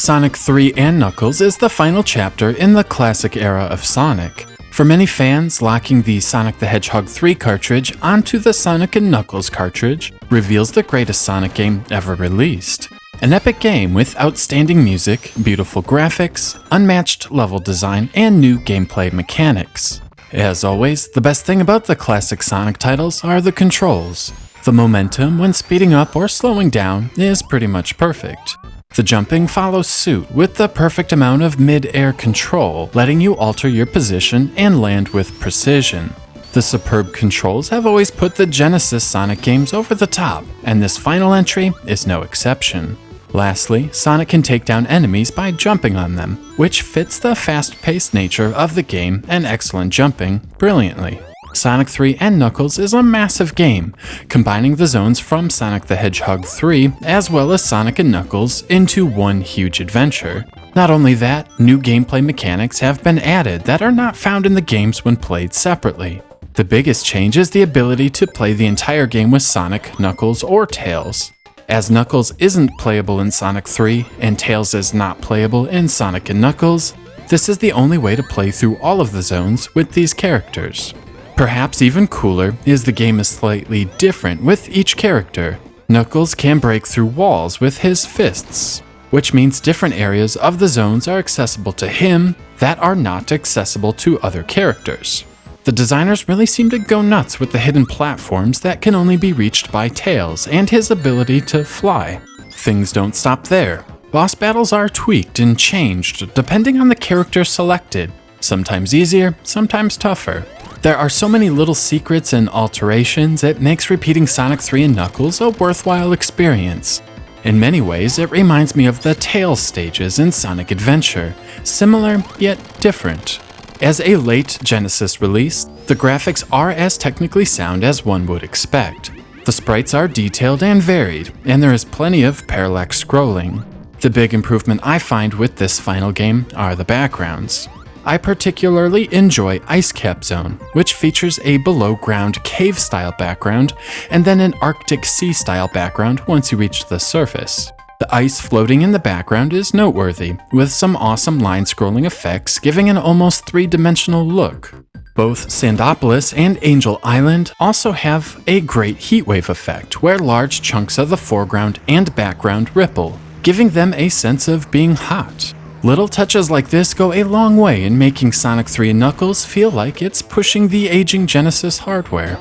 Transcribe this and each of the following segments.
Sonic 3 and Knuckles is the final chapter in the classic era of Sonic. For many fans, locking the Sonic the Hedgehog 3 cartridge onto the Sonic & Knuckles cartridge reveals the greatest Sonic game ever released. An epic game with outstanding music, beautiful graphics, unmatched level design, and new gameplay mechanics. As always, the best thing about the classic Sonic titles are the controls. The momentum when speeding up or slowing down is pretty much perfect. The jumping follows suit with the perfect amount of mid-air control, letting you alter your position and land with precision. The superb controls have always put the Genesis Sonic games over the top, and this final entry is no exception. Lastly, Sonic can take down enemies by jumping on them, which fits the fast-paced nature of the game and excellent jumping brilliantly. Sonic 3 and Knuckles is a massive game, combining the zones from Sonic the Hedgehog 3 as well as Sonic & Knuckles into one huge adventure. Not only that, new gameplay mechanics have been added that are not found in the games when played separately. The biggest change is the ability to play the entire game with Sonic, Knuckles, or Tails. As Knuckles isn't playable in Sonic 3 and Tails is not playable in Sonic & Knuckles, this is the only way to play through all of the zones with these characters. Perhaps even cooler is the game is slightly different with each character. Knuckles can break through walls with his fists, which means different areas of the zones are accessible to him that are not accessible to other characters. The designers really seem to go nuts with the hidden platforms that can only be reached by Tails and his ability to fly. Things don't stop there. Boss battles are tweaked and changed depending on the character selected, sometimes easier, sometimes tougher. There are so many little secrets and alterations, it makes repeating Sonic 3 and Knuckles a worthwhile experience. In many ways, it reminds me of the Tails stages in Sonic Adventure, similar yet different. As a late Genesis release, the graphics are as technically sound as one would expect. The sprites are detailed and varied, and there is plenty of parallax scrolling. The big improvement I find with this final game are the backgrounds. I particularly enjoy Icecap Zone, which features a below-ground cave-style background and then an Arctic Sea-style background once you reach the surface. The ice floating in the background is noteworthy, with some awesome line-scrolling effects giving an almost three-dimensional look. Both Sandopolis and Angel Island also have a great heatwave effect, where large chunks of the foreground and background ripple, giving them a sense of being hot. Little touches like this go a long way in making Sonic 3 and Knuckles feel like it's pushing the aging Genesis hardware.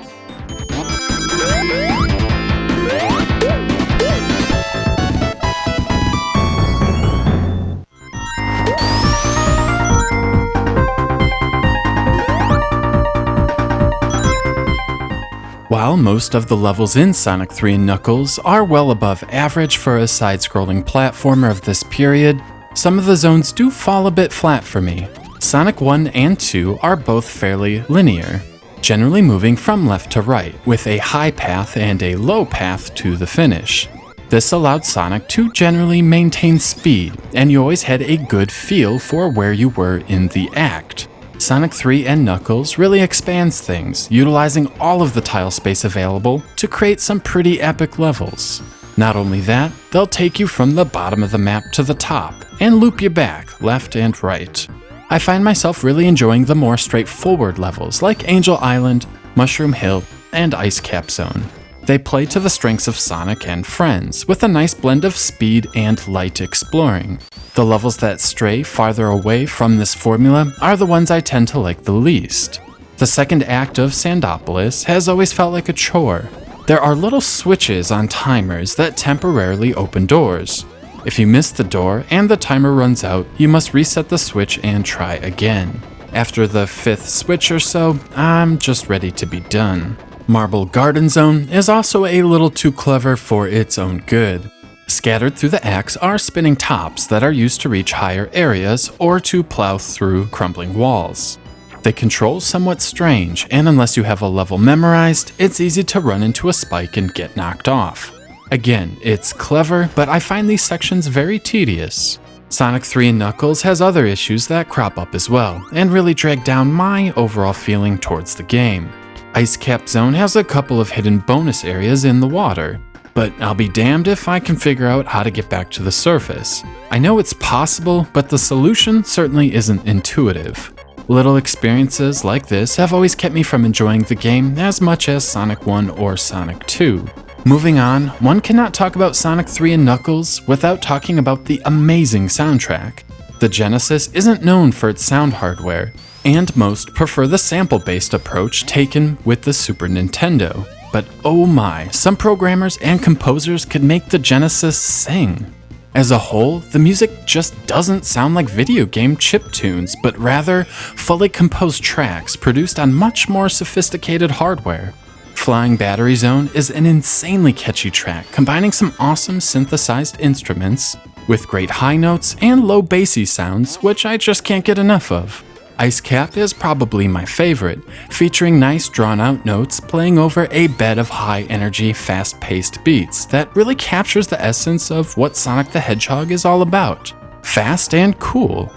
While most of the levels in Sonic 3 and Knuckles are well above average for a side-scrolling platformer of this period, some of the zones do fall a bit flat for me. Sonic 1 and 2 are both fairly linear, generally moving from left to right, with a high path and a low path to the finish. This allowed Sonic to generally maintain speed, and you always had a good feel for where you were in the act. Sonic 3 and Knuckles really expands things, utilizing all of the tile space available to create some pretty epic levels. Not only that, they'll take you from the bottom of the map to the top, and loop you back, left and right. I find myself really enjoying the more straightforward levels like Angel Island, Mushroom Hill, and Icecap Zone. They play to the strengths of Sonic and friends, with a nice blend of speed and light exploring. The levels that stray farther away from this formula are the ones I tend to like the least. The second act of Sandopolis has always felt like a chore. There are little switches on timers that temporarily open doors. If you miss the door and the timer runs out, you must reset the switch and try again. After the fifth switch or so, I'm just ready to be done. Marble Garden Zone is also a little too clever for its own good. Scattered through the acts are spinning tops that are used to reach higher areas or to plow through crumbling walls. They control somewhat strange, and unless you have a level memorized, it's easy to run into a spike and get knocked off. Again, it's clever, but I find these sections very tedious. Sonic 3 and Knuckles has other issues that crop up as well, and really drag down my overall feeling towards the game. Icecap Zone has a couple of hidden bonus areas in the water. but I'll be damned if I can figure out how to get back to the surface. I know it's possible, but the solution certainly isn't intuitive. Little experiences like this have always kept me from enjoying the game as much as Sonic 1 or Sonic 2. Moving on, one cannot talk about Sonic 3 and Knuckles without talking about the amazing soundtrack. The Genesis isn't known for its sound hardware, and most prefer the sample-based approach taken with the Super Nintendo. But oh my, some programmers and composers could make the Genesis sing. As a whole, the music just doesn't sound like video game chiptunes, but rather fully composed tracks produced on much more sophisticated hardware. Flying Battery Zone is an insanely catchy track, combining some awesome synthesized instruments with great high notes and low bassy sounds, which I just can't get enough of. Icecap is probably my favorite, featuring nice drawn-out notes playing over a bed of high-energy, fast-paced beats that really captures the essence of what Sonic the Hedgehog is all about. Fast and cool.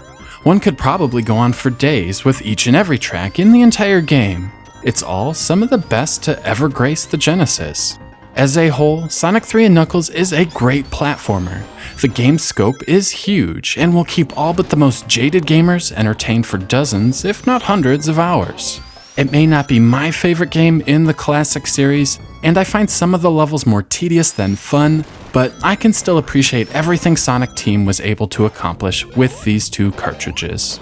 One could probably go on for days with each and every track in the entire game. It's all some of the best to ever grace the Genesis. As a whole, Sonic 3 and Knuckles is a great platformer. The game's scope is huge and will keep all but the most jaded gamers entertained for dozens, if not hundreds of hours. It may not be my favorite game in the classic series, and I find some of the levels more tedious than fun, but I can still appreciate everything Sonic Team was able to accomplish with these two cartridges.